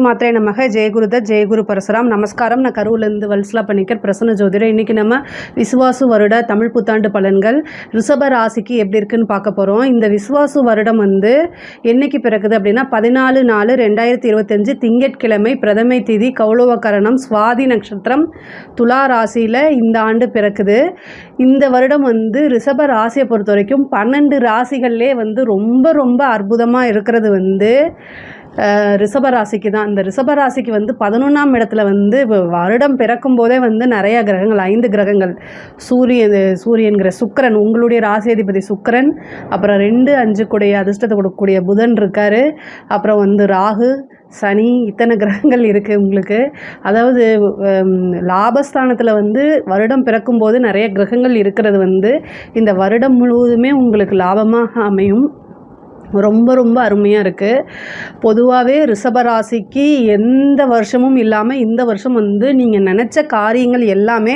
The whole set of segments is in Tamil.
மாத்திரை நமக ஜெயகுருதத் ஜெயகுரு பரசுராம். நமஸ்காரம். நான் கரூர்லேருந்து வல்சலா பண்ணிக்கர் பிரசன்ன ஜோதிடர். இன்றைக்கி நம்ம விசுவாசு வருட தமிழ் புத்தாண்டு பலன்கள் ரிஷப ராசிக்கு எப்படி இருக்குன்னு பார்க்க போகிறோம். இந்த விசுவாசு வருடம் என்னைக்கு பிறக்குது அப்படின்னா 14/4/2025 திங்கட்கிழமை பிரதமை திதி கௌளவகரணம் சுவாதி நட்சத்திரம் துலா ராசியில் இந்த ஆண்டு பிறக்குது. இந்த வருடம் ரிஷப ராசியை பொறுத்த வரைக்கும் 12 ராசிகள்லே ரொம்ப ரொம்ப அற்புதமாக இருக்கிறது ரிஷபராசிக்கு தான். இந்த ரிஷபராசிக்கு 11ஆம் இடத்துல வருடம் பிறக்கும் போதே நிறைய கிரகங்கள் 5 கிரகங்கள் சூரியன்கிற சுக்கிரன், உங்களுடைய ராசியதிபதி சுக்கிரன், அப்புறம் 2, 5 கூடிய அதிர்ஷ்டத்தை கொடுக்கக்கூடிய புதன் இருக்கார், அப்புறம் ராகு, சனி, இத்தனை கிரகங்கள் இருக்குது உங்களுக்கு. அதாவது லாபஸ்தானத்தில் வருடம் பிறக்கும்போது நிறைய கிரகங்கள் இருக்கிறது இந்த வருடம் முழுவதுமே உங்களுக்கு லாபமாக அமையும். ரொம்ப ரொம்ப அருமையாக இருக்குது. பொதுவாகவே ரிஷபராசிக்கு எந்த வருஷமும் இல்லாமல் இந்த வருஷம் நீங்கள் நினச்ச காரியங்கள் எல்லாமே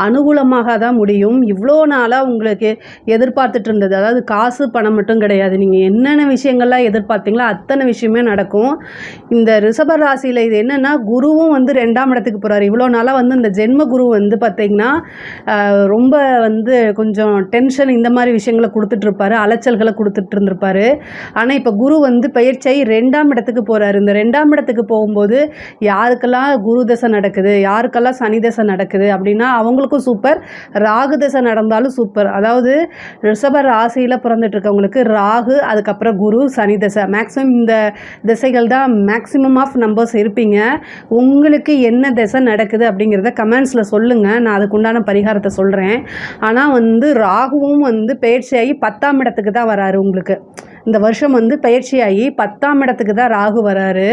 அனுகூலமாக தான் முடியும். இவ்வளோ நாளாக உங்களுக்கு எதிர்பார்த்துட்டு இருந்தது, அதாவது காசு பணம் மட்டும் கிடையாது, நீங்கள் என்னென்ன விஷயங்கள்லாம் எதிர்பார்த்தீங்களோ அத்தனை விஷயமே நடக்கும். இந்த ரிஷபராசியில் இது என்னென்னா, குருவும் 2ஆம் இடத்துக்கு போகிறார். இவ்வளோ நாளாக இந்த ஜென்ம குரு பார்த்திங்கன்னா ரொம்ப கொஞ்சம் டென்ஷன் இந்த மாதிரி விஷயங்களை கொடுத்துட்ருப்பாரு, அலைச்சல்களை கொடுத்துட்டு இருந்திருப்பார். ஆனால் இப்போ குரு பயிற்சியாகி 2ஆம் இடத்துக்கு போகிறாரு. இந்த 2ஆம் இடத்துக்கு போகும்போது யாருக்கெல்லாம் குரு தசை நடக்குது, யாருக்கெல்லாம் சனி தசை நடக்குது அப்படின்னா அவங்களுக்கும் சூப்பர், ராகு தசை நடந்தாலும் சூப்பர். அதாவது ரிஷப ராசியில் பிறந்துட்டுருக்கவங்களுக்கு ராகு, அதுக்கப்புறம் குரு, சனி தசை, மேக்ஸிமம் இந்த திசைகள் தான் மேக்ஸிமம் ஆஃப் நம்பர்ஸ் இருப்பீங்க. உங்களுக்கு என்ன திசை நடக்குது அப்படிங்கிறத கமெண்ட்ஸில் சொல்லுங்கள், நான் அதுக்குண்டான பரிகாரத்தை சொல்கிறேன். ஆனால் ராகுவும் பயிற்சியாகி 10ஆம் இடத்துக்கு தான் வராரு. உங்களுக்கு இந்த வருஷம் பயிற்சியாகி 10ஆம் இடத்துக்கு தான் ராகு வராரு.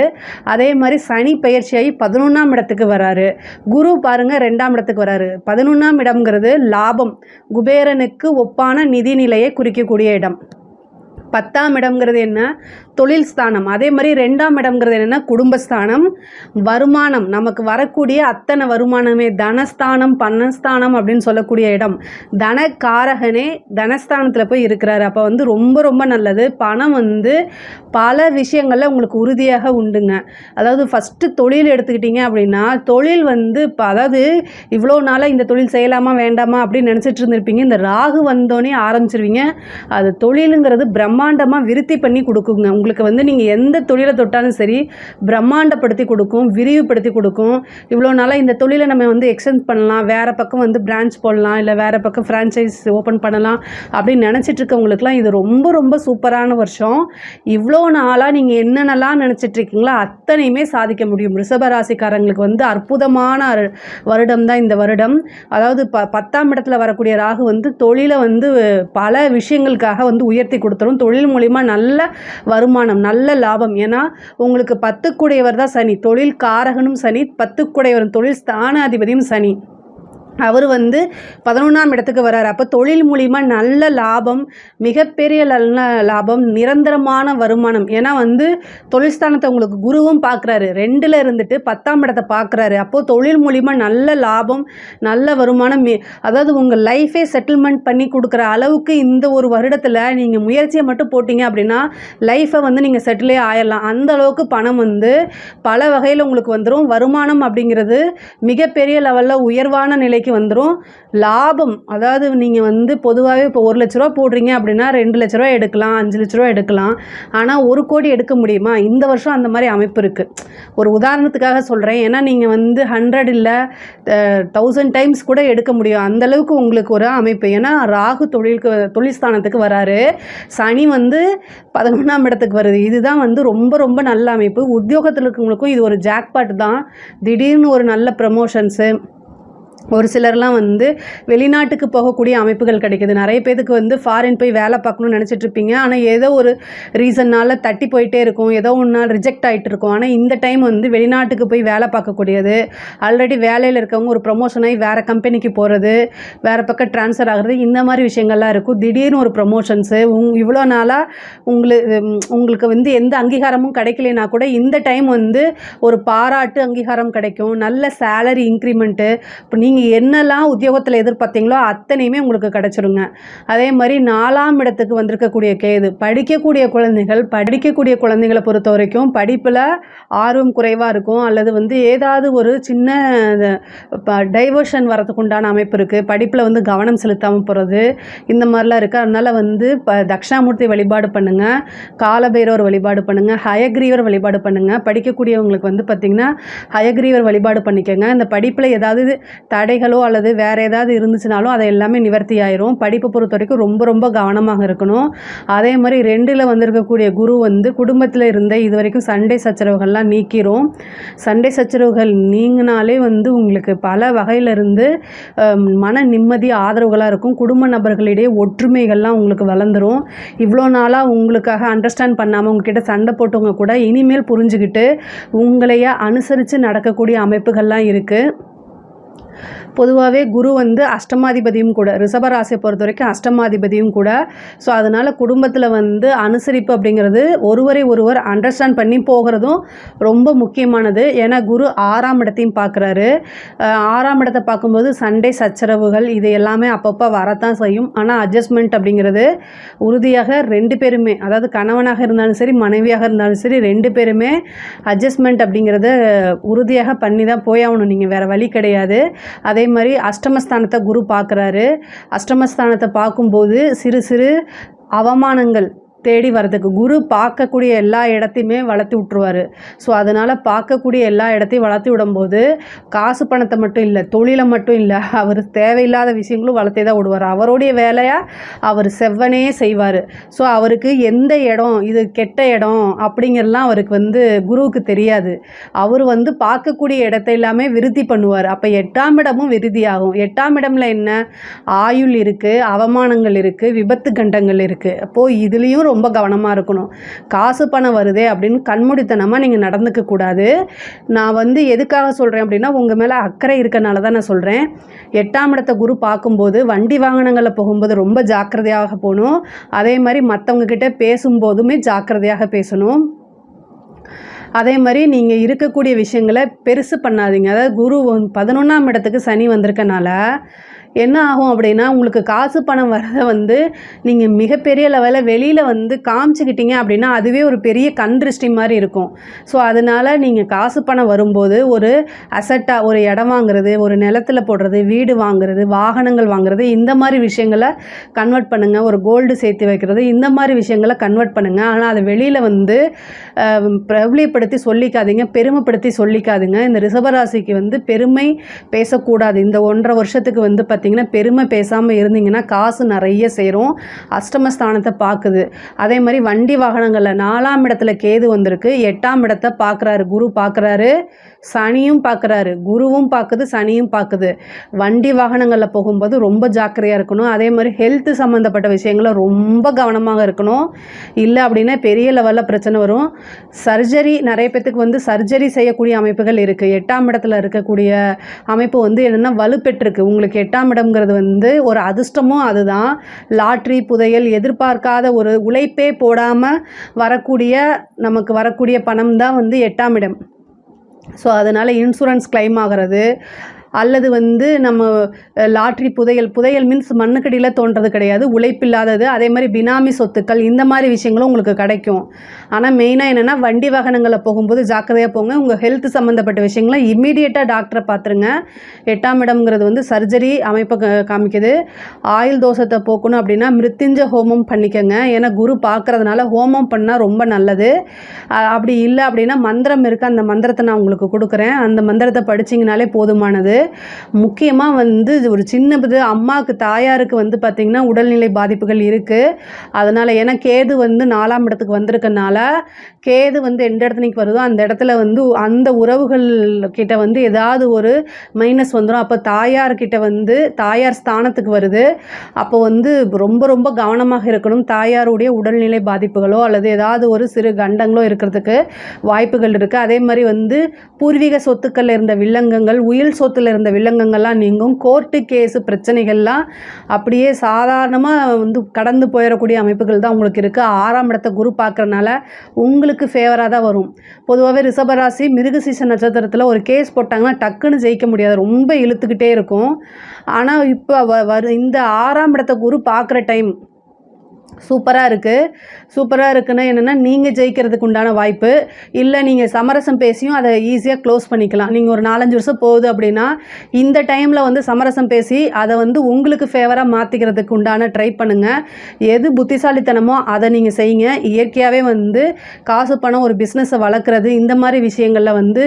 அதே மாதிரி சனி பயிற்சியாகி 11ஆம் இடத்துக்கு வராரு. குரு பாருங்கள் 2ஆம் இடத்துக்கு வராரு. 11ஆம் இடம்ங்கிறது லாபம், குபேரனுக்கு ஒப்பான நிதிநிலையை குறிக்கக்கூடிய இடம். 10ஆம் இடம்ங்கிறது என்ன, தொழில் ஸ்தானம். அதே மாதிரி 2ஆம் இடம்ங்கிறது என்னென்னா குடும்பஸ்தானம், வருமானம், நமக்கு வரக்கூடிய அத்தனை வருமானமே தனஸ்தானம், பன்னஸ்தானம் அப்படின்னு சொல்லக்கூடிய இடம். தனக்காரகனே தனஸ்தானத்தில் போய் இருக்கிறாரு. அப்போ ரொம்ப ரொம்ப நல்லது. பணம் பல விஷயங்களில் உங்களுக்கு உறுதியாக உண்டுங்க. அதாவது ஃபஸ்ட்டு தொழில் எடுத்துக்கிட்டிங்க அப்படின்னா, தொழில் அதாவது இவ்வளோ நாளாக இந்த தொழில் செய்யலாமா வேண்டாமா அப்படின்னு நினச்சிட்டு இருந்திருப்பீங்க. இந்த ராகு வந்தோடனே ஆரம்பிச்சிருவீங்க. அது தொழிலுங்கிறது பிரம்மாண்டமாக விருத்தி பண்ணி கொடுக்குங்க. உங்களுக்கு நீங்கள் எந்த தொழிலை தொட்டாலும் சரி பிரம்மாண்டப்படுத்தி கொடுக்கும், விரிவுபடுத்தி கொடுக்கும். இவ்வளோ நாளாக இந்த தொழிலை நம்ம எக்ஸ்டென்ட் பண்ணலாம், வேறு பக்கம் பிரான்ச் போடலாம், இல்லை வேறு பக்கம் ஃப்ரான்ச்சைஸ் ஓப்பன் பண்ணலாம் அப்படின்னு நினச்சிட்டு இருக்கவங்களுக்குலாம் இது ரொம்ப ரொம்ப சூப்பரான வருஷம். இவ்வளோ நாளாக நீங்கள் என்னென்னலாம் நினச்சிட்ருக்கீங்களோ அத்தனையுமே சாதிக்க முடியும். ரிஷபராசிக்காரங்களுக்கு அற்புதமான வருடம் தான் இந்த வருடம். அதாவது 10ஆம் இடத்துல வரக்கூடிய ராகு தொழிலை பல விஷயங்களுக்காக உயர்த்தி கொடுத்துரும். தொழில் மூலிமா நல்ல வருமானம், நல்ல லாபம். ஏன்னா உங்களுக்கு 10க்குடையவர் தான் சனி, தொழில் காரகனும் சனி, 10க்குடையவர் தொழில் ஸ்தானாதிபதியும் சனி. அவர் 11ஆம் இடத்துக்கு வர்றார். அப்போ தொழில் மூலிமா நல்ல லாபம், மிகப்பெரிய நல்ல லாபம், நிரந்தரமான வருமானம். ஏன்னா தொழில் ஸ்தானத்தை உங்களுக்கு குருவும் பார்க்குறாரு, 2ல் இருந்துட்டு 10ஆம் இடத்தை பார்க்குறாரு. அப்போது தொழில் மூலிமா நல்ல லாபம், நல்ல வருமானம். அதாவது உங்கள் லைஃபே செட்டில்மெண்ட் பண்ணி கொடுக்குற அளவுக்கு இந்த ஒரு வருடத்தில் நீங்கள் முயற்சியை மட்டும் போட்டிங்க அப்படின்னா லைஃப்பை நீங்கள் செட்டிலே ஆயிடலாம். அந்த அளவுக்கு பணம் பல வகையில் உங்களுக்கு வந்துடும். வருமானம் அப்படிங்கிறது மிகப்பெரிய லெவலில் உயர்வான நிலைக்கு வந்துடும். லாபம், அதாவது நீங்கள் பொதுவாகவே இப்போ 1 லட்ச ரூபா போடுறீங்க அப்படின்னா 2 லட்ச ரூபா எடுக்கலாம், 5 லட்ச ரூபா எடுக்கலாம். ஆனால் 1 கோடி எடுக்க முடியுமா? இந்த வருஷம் அந்த மாதிரி அமைப்பு இருக்குது. ஒரு உதாரணத்துக்காக சொல்கிறேன். ஏன்னா நீங்கள் 100 இல்லை 1000 டைம்ஸ் கூட எடுக்க முடியும், அந்தளவுக்கு உங்களுக்கு ஒரு அமைப்பு. ஏன்னா ராகு தொழில் ஸ்தானத்துக்கு வராரு, சனி 11ஆம் இடத்துக்கு வருது. இதுதான் ரொம்ப ரொம்ப நல்ல அமைப்பு. உத்தியோகத்தில் இருக்கவங்களுக்கும் இது ஒரு ஜாக்பாட் தான். திடீர்னு ஒரு நல்ல ப்ரமோஷன்ஸு, ஒரு சிலர்லாம் வெளிநாட்டுக்கு போகக்கூடிய அமைப்புகள் கிடைக்கிது. நிறைய பேருக்கு ஃபாரின் போய் வேலை பார்க்கணும்னு நினச்சிட்ருப்பீங்க. ஆனால் ஏதோ ஒரு ரீசன்னால் தட்டி போயிட்டே இருக்கும், ஏதோ ஒன்று நாள் ரிஜெக்ட் ஆகிட்டு இருக்கும். ஆனால் இந்த டைம் வெளிநாட்டுக்கு போய் வேலை பார்க்கக்கூடியது, ஆல்ரெடி வேலையில் இருக்கவங்க ஒரு ப்ரமோஷன் ஆகி வேறு கம்பெனிக்கு போகிறது, வேறு பக்கம் ட்ரான்ஸ்ஃபர் ஆகிறது, இந்த மாதிரி விஷயங்கள்லாம் இருக்கும். திடீர்னு ஒரு ப்ரமோஷன்ஸு, இவ்வளோ நாளாக உங்களுக்கு எந்த அங்கீகாரமும் கிடைக்கலனா கூட இந்த டைம் ஒரு பாராட்டு அங்கீகாரம் கிடைக்கும், நல்ல சேலரி இன்க்ரிமெண்ட்டு. இப்போ நீங்கள் என்னெல்லாம் உத்தியோகத்தில் எதிர்பார்த்தீங்களோ அத்தனையுமே உங்களுக்கு கிடச்சிருங்க. அதே மாதிரி 4ஆம் இடத்துக்கு வந்திருக்கக்கூடிய கேது படிக்கக்கூடிய குழந்தைகளை பொறுத்த வரைக்கும் படிப்பில் ஆர்வம் குறைவாக இருக்கும், அல்லது வந்து ஏதாவது ஒரு சின்ன டைவர்ஷன் வரதுக்கு உண்டான அமைப்பு இருக்குது. படிப்பில் வந்து கவனம் செலுத்தாமல் போகிறது, இந்த மாதிரிலாம் இருக்குது. அதனால் வந்து தட்சிணாமூர்த்தி வழிபாடு பண்ணுங்கள், காலபைரவர் வழிபாடு பண்ணுங்கள், ஹயக்ரீவர் வழிபாடு பண்ணுங்கள். படிக்கக்கூடியவங்களுக்கு வந்து பார்த்திங்கன்னா ஹயக்ரீவர் வழிபாடு பண்ணிக்கோங்க. இந்த படிப்பில் ஏதாவது தடைகளோ அல்லது வேறு ஏதாவது இருந்துச்சுனாலும் அதை எல்லாமே நிவர்த்தி ஆயிரும். படிப்பை பொறுத்த வரைக்கும் ரொம்ப ரொம்ப கவனமாக இருக்கணும். அதே மாதிரி 2ல் வந்திருக்கக்கூடிய குரு வந்து குடும்பத்தில் இருந்த இது வரைக்கும் சண்டை சச்சரவுகள்லாம் நீக்கிரும். சண்டை சச்சரவுகள் நீங்கினாலே வந்து உங்களுக்கு பல வகையிலிருந்து மன நிம்மதி ஆதரவுகளாக இருக்கும். குடும்ப நபர்களிடையே ஒற்றுமைகள்லாம் உங்களுக்கு வளர்ந்துடும். இவ்வளோ நாளாக உங்களுக்காக அண்டர்ஸ்டாண்ட் பண்ணாமல் உங்ககிட்ட சண்டை போட்டவங்க கூட இனிமேல் புரிஞ்சுக்கிட்டு உங்களையே அனுசரித்து நடக்கக்கூடிய அமைப்புகள்லாம் இருக்குது. பொதுவாகவே குரு வந்து அஷ்டமாதிபதியும் கூட, ரிஷபராசியை பொறுத்த வரைக்கும் அஷ்டமாதிபதியும் கூட. ஸோ அதனால் குடும்பத்தில் வந்து அனுசரிப்பு அப்படிங்கிறது ஒருவர் அண்டர்ஸ்டாண்ட் பண்ணி போகிறதும் ரொம்ப முக்கியமானது. ஏன்னா குரு 6ஆம் இடத்தையும் பார்க்குறாரு. 6ஆம் இடத்தை பார்க்கும்போது சண்டை சச்சரவுகள் இது எல்லாமே அப்பப்போ வரத்தான் செய்யும். ஆனால் அட்ஜஸ்ட்மெண்ட் அப்படிங்கிறது உறுதியாக 2 பேருமே, அதாவது கணவனாக இருந்தாலும் சரி மனைவியாக இருந்தாலும் சரி 2 பேருமே அட்ஜஸ்ட்மெண்ட் அப்படிங்கிறத உறுதியாக பண்ணி தான் போயாகணும். நீங்கள் வேறு வழி கிடையாது. அதே மாதிரி அஷ்டமஸ்தானத்தை குரு பார்க்குறாரு. அஷ்டமஸ்தானத்தை பார்க்கும்போது சிறு சிறு அவமானங்கள் தேடி வரதுக்கு குரு பார்க்கக்கூடிய எல்லா இடத்தையுமே வளர்த்தி விட்ருவார். ஸோ அதனால் பார்க்கக்கூடிய எல்லா இடத்தையும் வளர்த்தி விடும்போது காசு பணத்தை மட்டும் இல்லை, தொழிலை மட்டும் இல்லை, அவர் தேவையில்லாத விஷயங்களும் வளர்த்தே தான் விடுவார். அவருடைய வேலையாக அவர் செவ்வனே செய்வார். ஸோ அவருக்கு எந்த இடம் இது கெட்ட இடம் அப்படிங்கிறலாம் அவருக்கு வந்து குருவுக்கு தெரியாது. அவர் வந்து பார்க்கக்கூடிய இடத்த எல்லாமே விருத்தி பண்ணுவார். அப்போ 8ஆம் இடமும் விருத்தியாகும். 8ஆம் இடம்ல என்ன, ஆயுள் இருக்குது, அவமானங்கள் இருக்குது, விபத்து கண்டங்கள் இருக்குது. அப்போது இதுலேயும் ரொம்ப கவனமாக இருக்கணும். காசு பணம் வருதே அப்படின்னு கண்மூடித்தனமாக நீங்கள் நடந்துக்க கூடாது. நான் வந்து எதுக்காக சொல்கிறேன் அப்படின்னா உங்கள் மேலே அக்கறை இருக்கனால தான் நான் சொல்கிறேன். 8ஆம் இடத்தை குரு பார்க்கும்போது வண்டி வாகனங்களில் போகும்போது ரொம்ப ஜாக்கிரதையாக போகணும். அதே மாதிரி மற்றவங்க கிட்ட பேசும்போதுமே ஜாக்கிரதையாக பேசணும். அதே மாதிரி நீங்கள் இருக்கக்கூடிய விஷயங்களை பெருசு பண்ணாதீங்க. அதாவது குரு 11ஆம் இடத்துக்கு சனி வந்திருக்கனால என்ன ஆகும் அப்படின்னா உங்களுக்கு காசு பணம் வரதை வந்து நீங்கள் மிகப்பெரிய லெவலில் வெளியில் வந்து காமிச்சிக்கிட்டீங்க அப்படின்னா அதுவே ஒரு பெரிய கண் திருஷ்டி மாதிரி இருக்கும். ஸோ அதனால் நீங்கள் காசு பணம் வரும்போது ஒரு அசட்டாக ஒரு இடம் வாங்குறது, ஒரு நிலத்தில் போடுறது, வீடு வாங்குறது, வாகனங்கள் வாங்குறது, இந்த மாதிரி விஷயங்களை கன்வெர்ட் பண்ணுங்கள். ஒரு கோல்டு சேர்த்து வைக்கிறது, இந்த மாதிரி விஷயங்களை கன்வெர்ட் பண்ணுங்கள். ஆனால் அதை வெளியில் வந்து பிரபலியப்படுத்தி சொல்லிக்காதீங்க, பெருமைப்படுத்தி சொல்லிக்காதுங்க. இந்த ரிஷபராசிக்கு வந்து பெருமை பேசக்கூடாது. இந்த 1.5 வருஷத்துக்கு வந்து பார்த்திங்கன்னா பெருமை பேசாமல் இருந்தீங்கன்னா காசு நிறைய சேரும். அஷ்டமஸ்தானத்தை பார்க்குது. அதே மாதிரி வண்டி வாகனங்களில் 4ஆம் இடத்துல கேது வந்திருக்கு. 8ஆம் இடத்தை பார்க்குறாரு, குரு பார்க்குறாரு, சனியும் பார்க்குறாரு. குருவும் பார்க்குது, சனியும் பார்க்குது. வண்டி வாகனங்களில் போகும்போது ரொம்ப ஜாக்கிரதையாக இருக்கணும். அதே மாதிரி ஹெல்த்து சம்மந்தப்பட்ட விஷயங்கள ரொம்ப கவனமாக இருக்கணும். இல்லை அப்படின்னா பெரிய லெவலில் பிரச்சனை வரும். சர்ஜரி நிறைய பேத்துக்கு வந்து சர்ஜரி செய்யக்கூடிய அமைப்புகள் இருக்குது. 8ஆம் இடத்துல இருக்கக்கூடிய அமைப்பு வந்து என்னென்னா வலுப்பெற்றிருக்கு. உங்களுக்கு 8ஆம் இடம்ங்கிறது வந்து ஒரு அதிர்ஷ்டமும் அதுதான். லாட்ரி, புதையல், எதிர்பார்க்காத ஒரு உழைப்பே போடாமல் நமக்கு வரக்கூடிய பணம் தான் வந்து 8ஆம் இடம். ஸோ அதனால் இன்சூரன்ஸ் கிளைம் ஆகிறது, அல்லது வந்து நம்ம லாட்ரி, புதையல் மீன்ஸ் மண்ணுக்கடியில் தோன்றது கிடையாது, உழைப்பில்லாதது. அதே மாதிரி பினாமி சொத்துக்கள், இந்த மாதிரி விஷயங்களும் உங்களுக்கு கிடைக்கும். ஆனால் மெயினாக என்னென்னா வண்டி வாகனங்களில் போகும்போது ஜாக்கிரதையாக போங்க. உங்கள் ஹெல்த் சம்மந்தப்பட்ட விஷயங்களை இம்மீடியட்டாக டாக்டரை பார்த்துருங்க. 8ஆம் இடம்ங்கிறது வந்து சர்ஜரி அமைப்பை காமிக்குது. ஆயுள் தோஷத்தை போக்கணும் அப்படின்னா மிருத்யுஞ்ச ஹோமம் பண்ணிக்கோங்க. ஏன்னா குரு பார்க்குறதுனால ஹோமம் பண்ணால் ரொம்ப நல்லது. அப்படி இல்லை அப்படின்னா மந்திரம் இருக்குது, அந்த மந்திரத்தை நான் உங்களுக்கு கொடுக்குறேன். அந்த மந்திரத்தை படிச்சிங்கனாலே போதுமானது. முக்கியமாக வந்து ஒரு சின்னது அம்மாவுக்கு, தாயாருக்கு வந்து பார்த்திங்கன்னா உடல்நிலை பாதிப்புகள் இருக்குது. அதனால் ஏன்னா கேது வந்து 4ஆம் இடத்துக்கு வந்திருக்கனால கேது வந்து எந்த இடத்துக்கு வருதோ அந்த இடத்துல வந்து அந்த உறவுகள் கிட்ட வந்து ஏதாவது ஒரு மைனஸ் வந்துடும். அப்போ தாயார்கிட்ட வந்து தாயார் ஸ்தானத்துக்கு வருது. அப்போ வந்து ரொம்ப ரொம்ப கவனமாக இருக்கணும். தாயாருடைய உடல்நிலை பாதிப்புகளோ அல்லது ஏதாவது ஒரு சிறு கண்டங்களோ இருக்கிறதுக்கு வாய்ப்புகள் இருக்குது. அதே மாதிரி வந்து பூர்வீக சொத்துக்களில் இருந்த வில்லங்கங்கள், உயில் சொத்துல ஜாதகத்தில் இருந்த வில்லங்கங்கள்லாம் நீங்கும். கோர்ட்டு கேஸு பிரச்சனைகள்லாம் அப்படியே சாதாரணமாக வந்து கடந்து போயிடக்கூடிய அமைப்புகள் தான் உங்களுக்கு இருக்குது. 6ஆம் இடத்தை குரு பார்க்குறனால உங்களுக்கு ஃபேவராக தான் வரும். பொதுவாகவே ரிஷபராசி மிருகசீரிஷ நட்சத்திரத்தில் ஒரு கேஸ் போட்டாங்கன்னா டக்குன்னு ஜெயிக்க முடியாது, ரொம்ப இழுத்துக்கிட்டே இருக்கும். ஆனால் இப்போ இந்த 6ஆம் இடத்தை குரு பார்க்குற டைம் சூப்பராக இருக்குது. சூப்பராக இருக்குன்னா என்னென்னா, நீங்கள் ஜெயிக்கிறதுக்கு உண்டான வாய்ப்பு. இல்லை நீங்கள் சமரசம் பேசியும் அதை ஈஸியாக க்ளோஸ் பண்ணிக்கலாம். நீங்கள் ஒரு 4-5 வருஷம் போகுது அப்படின்னா இந்த டைமில் வந்து சமரசம் பேசி அதை வந்து உங்களுக்கு ஃபேவராக மாற்றிக்கிறதுக்கு உண்டான ட்ரை பண்ணுங்கள். எது புத்திசாலித்தனமோ அதை நீங்கள் செய்யுங்க. இயற்கையாகவே வந்து காசு பணம் ஒரு பிஸ்னஸை வளர்க்குறது இந்த மாதிரி விஷயங்களில் வந்து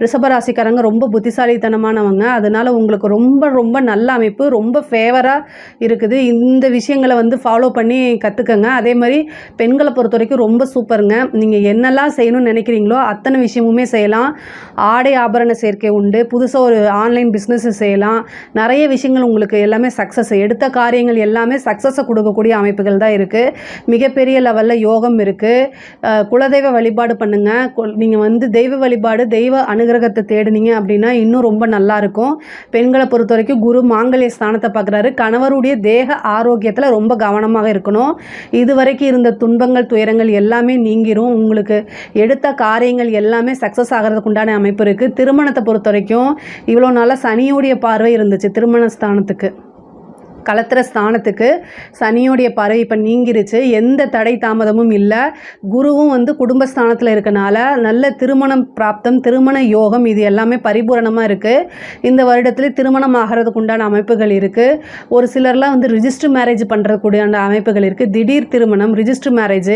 ரிஷபராசிக்காரங்க ரொம்ப புத்திசாலித்தனமானவங்க. அதனால் உங்களுக்கு ரொம்ப ரொம்ப நல்ல அமைப்பு, ரொம்ப ஃபேவராக இருக்குது. இந்த விஷயங்களை வந்து ஃபாலோ பண்ணி கற்றுக்கங்க. அதே மாதிரி பெண்களை பொறுத்த வரைக்கும் ரொம்ப சூப்பருங்க. நீங்கள் என்னெல்லாம் செய்யணும்னு நினைக்கிறீங்களோ அத்தனை விஷயமுமே செய்யலாம். ஆடை ஆபரண சேர்க்கை உண்டு. புதுசாக ஒரு ஆன்லைன் பிஸ்னஸ் செய்யலாம். நிறைய விஷயங்கள் உங்களுக்கு எல்லாமே சக்ஸஸ், எடுத்த காரியங்கள் எல்லாமே சக்ஸஸை கொடுக்கக்கூடிய அமைப்புகள் தான் இருக்குது. மிகப்பெரிய லெவலில் யோகம் இருக்குது. குலதெய்வ வழிபாடு பண்ணுங்கள். நீங்கள் வந்து தெய்வ வழிபாடு, தெய்வ அனுகிரகத்தை தேடினீங்க அப்படின்னா இன்னும் ரொம்ப நல்லாயிருக்கும். பெண்களை பொறுத்த வரைக்கும் குரு மாங்கல்ய ஸ்தானத்தை பார்க்குறாரு. கணவருடைய தேக ஆரோக்கியத்தில் ரொம்ப கவனமாக இருக்கணும். இதுவரைக்கும் இருந்த துன்பங்கள் துயரங்கள் எல்லாமே நீங்கிரும். உங்களுக்கு எடுத்த காரியங்கள் எல்லாமே சக்ஸஸ் ஆகிறதுக்கு உண்டான அமைப்பு இருக்குது. திருமணத்தை பொறுத்த வரைக்கும் இவ்வளோ நாளாக சனியோடைய பார்வை இருந்துச்சு திருமண ஸ்தானத்துக்கு, கலத்திர ஸ்தானத்துக்கு சனியோடைய பார்வை இப்போ நீங்கிருச்சு. எந்த தடை தாமதமும் இல்லை. குருவும் வந்து குடும்பஸ்தானத்தில் இருக்கனால நல்ல திருமணம் பிராப்தம், திருமண யோகம் இது எல்லாமே பரிபூரணமாக இருக்குது. இந்த வருடத்தில் திருமணம் ஆகிறதுக்கு உண்டான அமைப்புகள் இருக்குது. ஒரு சிலர்லாம் வந்து ரிஜிஸ்டர் மேரேஜ் பண்ணுறதுக்குண்டான அமைப்புகள் இருக்குது. திடீர் திருமணம், ரிஜிஸ்டர் மேரேஜ்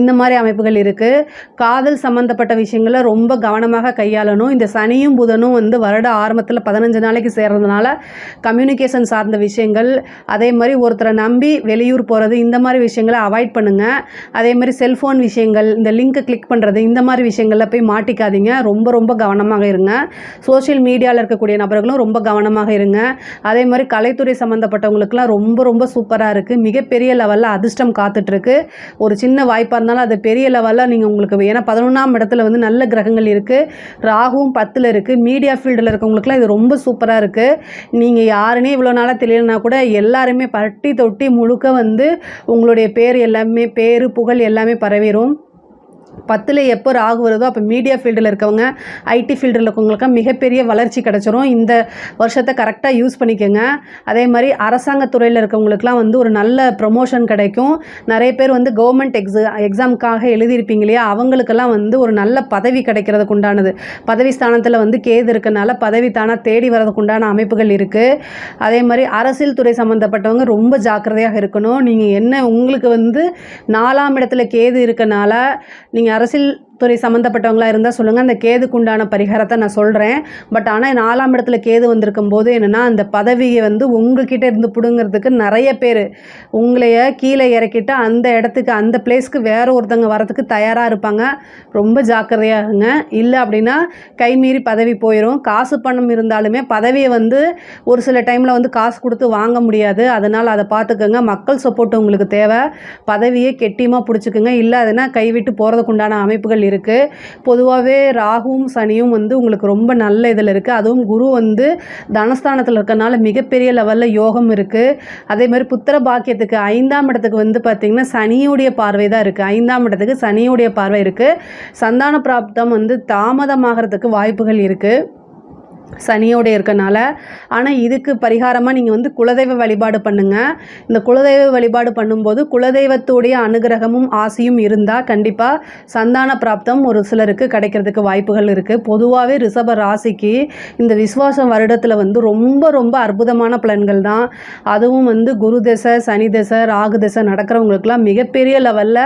இந்த மாதிரி அமைப்புகள் இருக்குது. காதல் சம்மந்தப்பட்ட விஷயங்களை ரொம்ப கவனமாக கையாளணும். இந்த சனியும் புதனும் வந்து வருட ஆரம்பத்தில் 15 நாளைக்கு சேர்றதுனால கம்யூனிகேஷன் சார்ந்த விஷயங்கள், அதே மாதிரி ஒருத்தரை நம்பி வெளியூர் போகிறது இந்த மாதிரி விஷயங்களை அவாய்ட் பண்ணுங்கள். அதே மாதிரி செல்ஃபோன் விஷயங்கள், இந்த லிங்க்கை கிளிக் பண்ணுறது இந்த மாதிரி விஷயங்களில் போய் மாட்டிக்காதீங்க. ரொம்ப ரொம்ப கவனமாக இருங்க. சோஷியல் மீடியாவில் இருக்கக்கூடிய நபர்களும் ரொம்ப கவனமாக இருங்க. அதே மாதிரி கலைத்துறை சம்மந்தப்பட்டவங்களுக்குலாம் ரொம்ப ரொம்ப சூப்பராக இருக்குது. மிகப்பெரிய லெவலில் அதிர்ஷ்டம் காத்துட்ருக்கு. ஒரு சின்ன வாய்ப்பாக இருந்தாலும் அது பெரிய லெவலில் நீங்கள் உங்களுக்கு, ஏன்னா 11ஆம் இடத்துல வந்து நல்ல கிரகங்கள் இருக்குது. ராகுவும் 10ல் இருக்குது. மீடியா ஃபீல்டில் இருக்கவங்களுக்குலாம் இது ரொம்ப சூப்பராக இருக்குது. நீங்கள் யாருன்னே இவ்வளோ நாளாக தெரியலனா கூட எல்லாருமே பட்டி தொட்டி முழுக்க வந்து உங்களுடைய பேர் எல்லாமே, பேரு புகழ் எல்லாமே பரவிடும். 10ல் எப்போ ராகு வருதோ அப்போ மீடியா ஃபீல்டில் இருக்கவங்க, ஐடி ஃபீல்டில் இருக்கவங்களுக்கு மிகப்பெரிய வளர்ச்சி கிடச்சிரும். இந்த வருஷத்தை கரெக்டாக யூஸ் பண்ணிக்கோங்க. அதே மாதிரி அரசாங்கத்துறையில் இருக்கவங்களுக்குலாம் வந்து ஒரு நல்ல ப்ரமோஷன் கிடைக்கும். நிறைய பேர் வந்து கவர்மெண்ட் எக்ஸாமுக்காக எழுதியிருப்பீங்க இல்லையா, அவங்களுக்கெல்லாம் வந்து ஒரு நல்ல பதவி கிடைக்கிறதுக்கு உண்டானது. பதவி ஸ்தானத்தில் வந்து கேது இருக்கனால பதவி தானாக தேடி வரதுக்கு உண்டான அமைப்புகள் இருக்குது. அதே மாதிரி அரசியல் துறை சம்மந்தப்பட்டவங்க ரொம்ப ஜாக்கிரதையாக இருக்கணும். நீங்கள் என்ன, உங்களுக்கு வந்து 4ஆம் இடத்துல கேது இருக்கனால நீங்கள் அரசியல் துறை சம்மந்தப்பட்டவங்களாக இருந்தால் சொல்லுங்கள். அந்த கேதுக்கு உண்டான பரிகாரத்தை நான் சொல்கிறேன். பட் ஆனால் 4ஆம் இடத்துல கேது வந்திருக்கும் போது என்னென்னா, அந்த பதவியை வந்து உங்கள்கிட்ட இருந்து பிடுங்கிறதுக்கு நிறைய பேர் உங்களைய கீழே இறக்கிட்டு அந்த இடத்துக்கு, அந்த பிளேஸ்க்கு வேறு ஒருத்தங்க வரத்துக்கு தயாராக இருப்பாங்க. ரொம்ப ஜாக்கிரதையாகுங்க. இல்லை அப்படின்னா கைமீறி பதவி போயிடும். காசு பணம் இருந்தாலுமே பதவியை வந்து ஒரு சில டைமில் வந்து காசு கொடுத்து வாங்க முடியாது. அதனால் அதை பார்த்துக்கோங்க. மக்கள் சப்போர்ட் உங்களுக்கு தேவை. பதவியை கெட்டியமாக பிடிச்சிக்குங்க. இல்லை அதுனா கைவிட்டு போகிறதுக்கு உண்டான அமைப்புகள் இருக்குது. பொதுவாகவே ராகுவும் சனியும் வந்து உங்களுக்கு ரொம்ப நல்ல இதில் இருக்குது. அதுவும் குரு வந்து தனஸ்தானத்தில் இருக்கனால மிகப்பெரிய லெவலில் யோகம் இருக்குது. அதே மாதிரி புத்திர பாக்கியத்துக்கு 5ஆம் இடத்துக்கு வந்து பார்த்திங்கன்னா சனியுடைய பார்வை தான் இருக்குது. 5ஆம் இடத்துக்கு சனியுடைய பார்வை இருக்குது. சந்தான பிராப்தம் வந்து தாமதமாகிறதுக்கு வாய்ப்புகள் இருக்குது சனியோடு இருக்கனால. ஆனால் இதுக்கு பரிகாரமாக நீங்கள் வந்து குலதெய்வ வழிபாடு பண்ணுங்கள். இந்த குலதெய்வ வழிபாடு பண்ணும்போது குலதெய்வத்துடைய அனுகிரகமும் ஆசையும் இருந்தால் கண்டிப்பாக சந்தான பிராப்தம் ஒரு சிலருக்கு கிடைக்கிறதுக்கு வாய்ப்புகள் இருக்குது. பொதுவாகவே ரிஷப ராசிக்கு இந்த விஸ்வாசம் வருடத்தில் வந்து ரொம்ப ரொம்ப அற்புதமான பலன்கள் தான். அதுவும் வந்து குரு தசை, சனி தசை, ராகு தசை நடக்கிறவங்களுக்குலாம் மிகப்பெரிய லெவலில்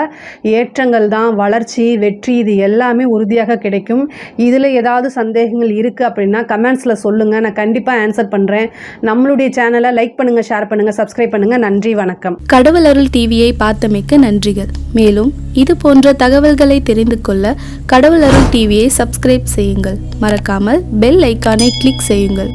ஏற்றங்கள் தான். வளர்ச்சி, வெற்றி இது எல்லாமே உறுதியாக கிடைக்கும். இதில் ஏதாவது சந்தேகங்கள் இருக்குது அப்படின்னா கமெண்ட்ஸில் சொல்லுங்கள். நான் கண்டிப்பாக ஆன்சர் பண்ணுறேன். நம்மளுடைய சேனலை லைக் பண்ணுங்கள், ஷேர் பண்ணுங்கள், சப்ஸ்கிரைப் பண்ணுங்கள். நன்றி, வணக்கம். கடவுள் அருள் டிவியை பார்த்தமைக்கு நன்றிகள். மேலும் இது போன்ற தகவல்களை தெரிந்து கொள்ள கடவுள் அருள் டிவியை சப்ஸ்கிரைப் செய்யுங்கள். மறக்காமல் பெல் ஐக்கானை கிளிக் செய்யுங்கள்.